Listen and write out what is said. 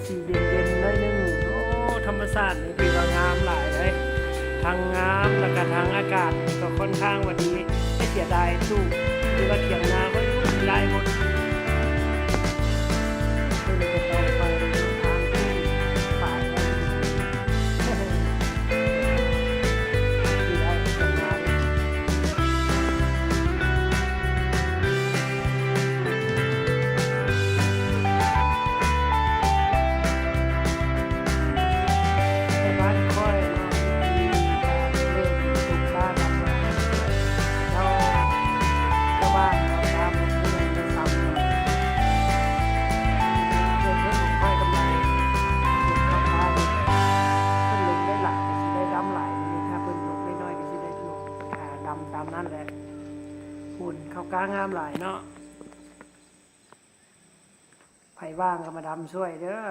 สีเย็นๆหน่อยนึงโอ้ธรรมชาตินี่ถือว่างามหลายเลยทางงามแล้วก็ทางอากาศก็ค่อนข้างวันนี้ไม่เสียดายสู้หรือว่าเถียงนาก็ได้หมดขึ้นไปต่อไปทางที่ฝ่ายนั้นที่ได้เถียงนาเลยในบ้านค่อยเนาะมีการเริ่มปลูกบ้านทำมาแล้วก็บ้านเราทำเพื่อนจะทำเนาะเรื่องของค่อยกำลังปลูกข้าวบ้านเพิ่นลงได้หลายก็สิได้ดำหลายมื้อนี้ถ้าเพิ่นลงได้น้อยก็สิได้ลงดำตามนั้นแหละหุ่นข้าวกล้างามหลายเนาะไผว่างก็มาดำช่วยเด้อ